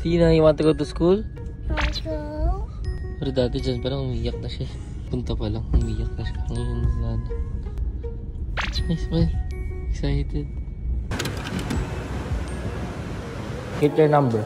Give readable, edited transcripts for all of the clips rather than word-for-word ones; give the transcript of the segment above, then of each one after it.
Tina, you want to go to school? Also, Pero dati dyan parang umiyak na siya. Punta pa lang, umiyak na siya. Ngayon, wala na. Ay, smile. Excited. Get your number.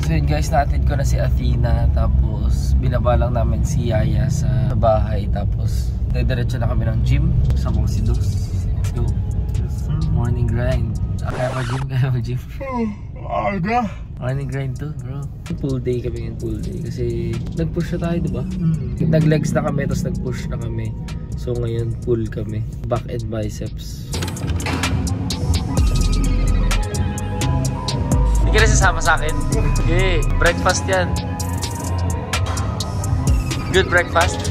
So yun guys, natin ko na si Athena, tapos binaba lang namin si Yaya sa bahay, tapos diretso na kami ng gym. Kasama ko si Dos. Let's go. Morning grind. Kaya pa gym. Aga. Morning grind to, bro. Full day kami ngayon, full day. Kasi nag-push na tayo, diba? Nag-legs na kami, tapos nag-push na kami. So ngayon, full kami. Back and biceps. Hindi ka na sasama sa akin. Okay, breakfast yan. Good breakfast.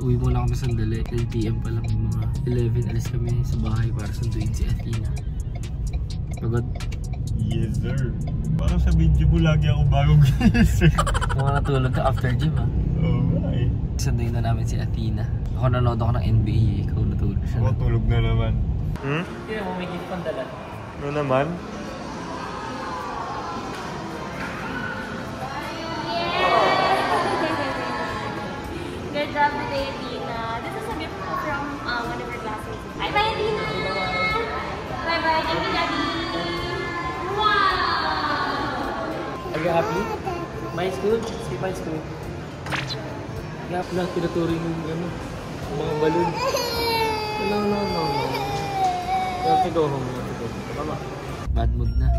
Uwi muna kami sandali, 10 PM pa lang, yung mga 11 alis kami sa bahay para sunduin si Athena. Pagod? Yes sir. Parang sa video mo lagi ako bagong gising. Mga natulog ka after gym ha? Oo nga eh. Sunduin na namin si Athena. Ako nanood ako ng NBA, ikaw natulog siya. Ako tulog na naman. Hindi mo may gift pang dala. Ano naman? good job today, Tina. This is a gift from one of your classmates. Bye-bye, Tina! Bye-bye, thank you, Daddy! Wow! Are you happy? My school? See my school. Kaya pala, pinaturi yung mga balloon. No. You have to go home. Tama. Bad mood na.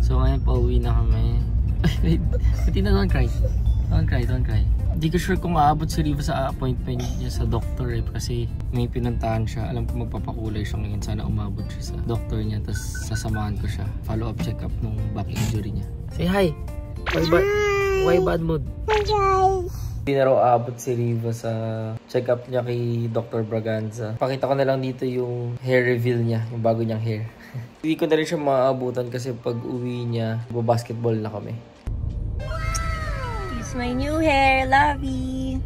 So ngayon pauwi na kami. Wait, Tina, don't cry. Don't cry. Hindi ko sure kung maabot si Riva sa appointment niya sa doctor eh, kasi may pinuntahan siya. Alam ko magpapakulay siya ngayon. Sana umabot siya sa doctor niya, tapos sasamahan ko siya. Follow up check up nung back injury niya. Say hi! Why bad mood? Hi guys! Hindi na raw aabot si Riva sa check up niya kay Dr. Braganza. Pakita ko na lang dito yung hair reveal niya, yung bago niyang hair. Hindi ko na rin siya maaabutan kasi pag uwi niya, basketball na kami. My new hair, Lovey.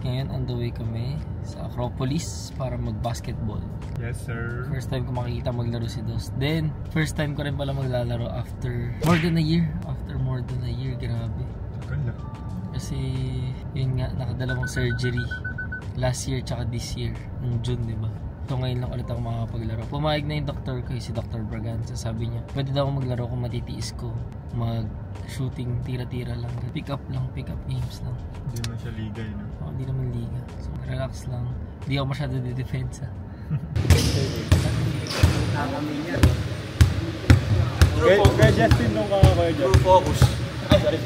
Ngayon on the way kami sa Acropolis para mag-basketball. Yes sir. First time ko makikita maglaro si Dos. Then, first time ko rin pala maglalaro after more than a year. Grabe. Ganda. Kasi, yun nga, nakadalawang surgery. Last year tsaka this year. Nung June, diba? So ngayon lang ulit ako makapaglaro. Pumayag na yung doktor ko, si Dr. Braganza. Sabi niya, pwede daw ako maglaro kung matitiis ko. Mag-shooting, tira-tira lang. Pick up games lang. Hindi naman siya liga eh, no? Oo, hindi naman liga. So relax lang. Hindi ako masyado de-defensa. Kaya Justin nung Kuya Justin. Focus. Sorry.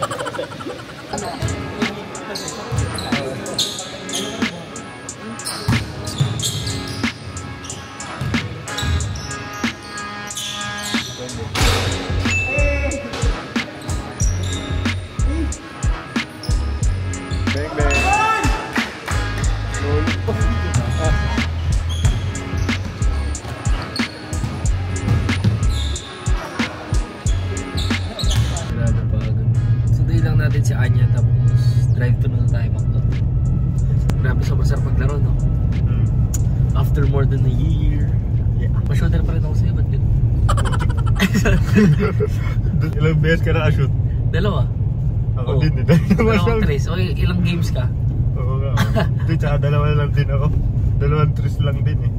Si Anya, tapos drive to na tayo McDo. Grabe, sobrang sarap maglaro, no? After more than a year. Yeah. Ma-shooter pa rin ako sa'yo, ba't yun? Ilang beses ka na-shoot? Dalawa. Ako din eh. Dalawang trace. Okay, ilang games ka? Oo nga. Hindi, tsaka dalawa lang din ako. Dalawang tris lang din eh.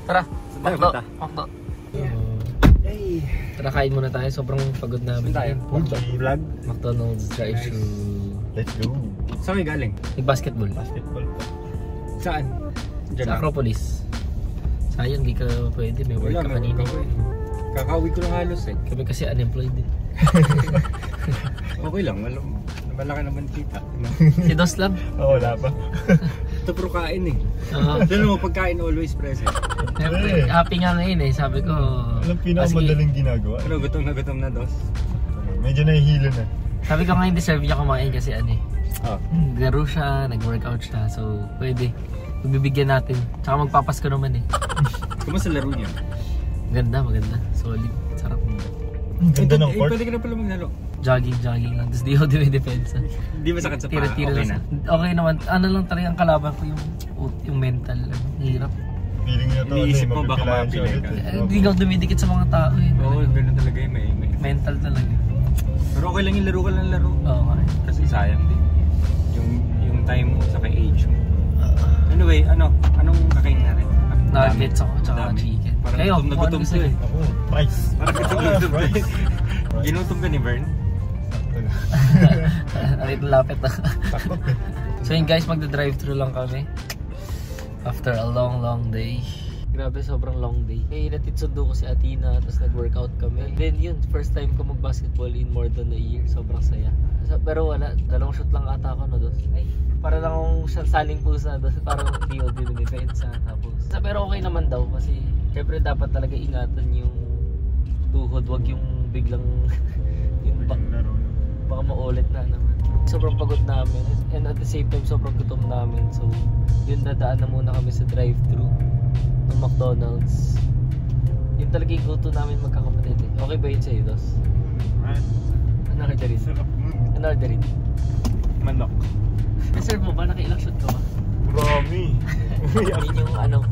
Tara, tayo Makdo. punta? Makdo. Tara, kain muna tayo. Sobrang pagod namin. Vlog. McDonald's drive-thru. Let's go. Saan kayo galing? Nag-basketball. Basketball pa. Saan? Diyan Sa lang. Acropolis. Sayang, di ka pwede. May work ka kanina. Kakauwi ko lang halos eh. Kami kasi unemployed din. Okay lang, malaki naman kita. Si Dos lang. Oo, wala pa. Ito pero kain eh. Oo. Alam mo, pagkain always present. Siyempre, happy nga ngayon eh. Sabi ko, Anong pinakamadaling ginagawa? Pero gutom na dos. Medyo nahihilo na. sabi ko ngayon deserve niya kumain kasi ano eh. Ah. Naglaro siya, nag-workout siya. So, pwede. Bibigyan natin. Tsaka magpapasko naman eh. Kumusta laro niya? Maganda. Solid. Sarap. Ang ganda ng court. Pwede ka na pala maglaro. Jogging lang. Tapos di ako dumidepensa. Hindi masakit sa paa. Tira-tira Okay lang. na. Okay naman. Ano lang talaga ang kalaban ko yung mental. Hirap. Feeling nyo to, Iniisip mo, baka mapipilayan siya mapilay ulit ka. eh. Hindi ako dumidikit sa mga tao eh. Oo, ganoon talaga yung may. Mental talaga. Pero okay lang yung laro ka lang laro. Oo nga eh. Kasi sayang din. Yung time mo sa age mo. Anyway, anong kakain natin? Nuggets ako, tsaka Dami. chicken. Parang Kayo, gutom na gutom gusto ko eh. Ako, price. Parang gutom na gutom Price. ko. Ginutom ka ni Vern? Ay, lapit na. Takot eh. So yun guys, magda-drive-thru lang kami. After a long day. Grabe, sobrang long day. Eh, inatid sundo ko si Athena, tapos nag-workout kami. And then yun, first time ko mag-basketball in more than a year. Sobrang saya. Pero wala, dalawang shoot lang ata ako na dos. Ay, para lang akong saling pusa dos. Parang hindi ko dinidefensa. Tapos, pero okay naman daw kasi syempre dapat talaga ingatan yung tuhod. Wag yung biglang yung baka maulit na naman. Sobrang pagod namin and at the same time sobrang gutom namin. So yun, dadaan na muna kami sa drive-thru ng McDonald's. Yun talaga yung gusto namin magkakapatid eh. Okay ba yun sa'yo, Dos? Ano order rin? Ano order rin? Manok. Reserve mo ba? Nakailang shot ka ba? Marami. Yun yung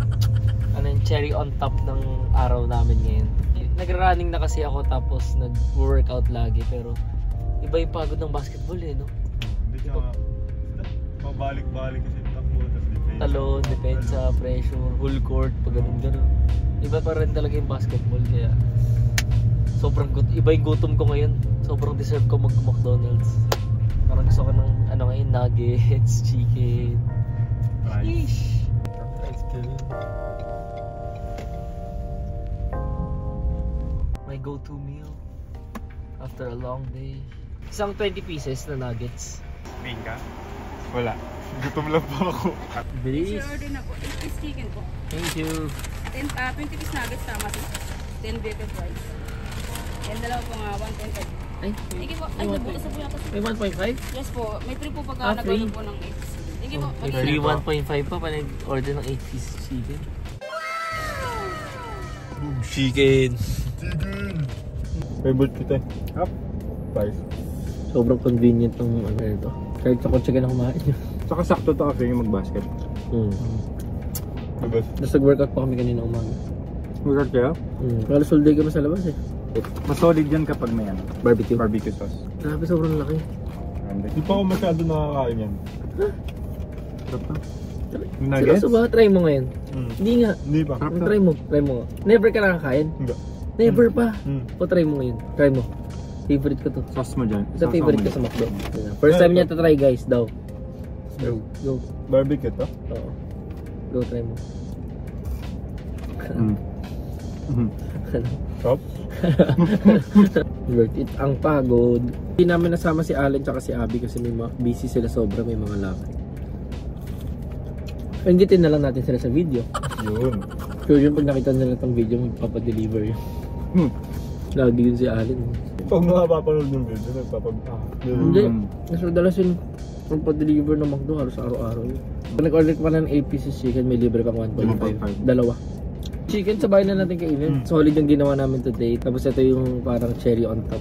yung cherry on top ng araw namin ngayon. Nagra-running na kasi ako tapos nag-workout lagi pero iba yung pagod ng basketball eh, no? Hindi siya mabalik-balik kasi takbo, tapos defense. Talon, depensa, pressure, full court, pag ganun. Iba pa rin talaga yung basketball kaya iba yung gutom ko ngayon. Sobrang deserve ko mag-McDonald's. Parang gusto ko ng ngayon, nuggets, chicken. Price. Price kill. My go-to meal after a long day. Isang 20 pieces na nuggets. Main ka? Wala. Gutom lang pa ako. Bilis. Sure order na po. 8 piece chicken po. Thank you. 20 piece nuggets tama po. 10 bacon fries. Yan dalawa po nga 1.5. Ay, Thank you po. Ay, nabutas na po yata. may 1.5? Yes po. May free po pagka Ah, free? nag-order po ng 8 piece. Thank you po. May free 1.5 pa pa nag-order ng 8 piece chicken. Chicken. Chicken! Favorite kita eh. Up. Price. Sobrang convenient ng ito. Kahit sa kotse ka na kumain nyo. Saka sakto to kasi yung mag-basket. The best. Tapos nag-workout pa kami kanina umaga. Mag-work kayo? Halos all day kami sa labas eh. Mas solid yan kapag may Barbecue. barbecue sauce. Grabe, sobrang laki. Hindi pa ako masyado nakakain yan. Seryoso ba? Try mo ngayon. Hindi nga. Hindi pa. Try mo. Try mo nga. Never ka nakakain? Hindi. Never pa. Hmm. Try mo ngayon. Try mo. Favorite ko to. Sauce mo dyan. Isa favorite ko sa McDo. First time niya to-try guys daw. Go. Barbecue to? Oo. Go, try mo. Top? Worth it. Ang pagod. Hindi namin nasama si Allen tsaka si Abby kasi may busy sila sobra, may mga lakad. Inggitin na lang natin sila sa video. Yun. So yun, pag nakita nila itong video, magpapadeliver yun. Lagi yun si Allen. Pag nakapapanood ng video, Hindi. Mas madalas yun magpa-deliver ng McDo halos araw-araw yun. Pag nag-order ka pa ng 8 pieces chicken, may libre pang 1.5. Dalawa. Chicken, sabay na natin kainin. Solid yung ginawa namin today. Tapos ito yung parang cherry on top.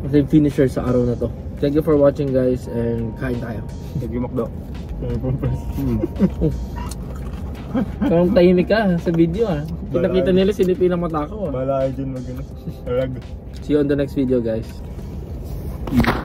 Ito yung finisher sa araw na to. Thank you for watching guys and kain tayo. Thank you, Macdo. Parang tahimik ka sa video ah. Kita-kita nila sinipin ang mata ko ah. Bala kayo dyan mag-ano. See you on the next video guys.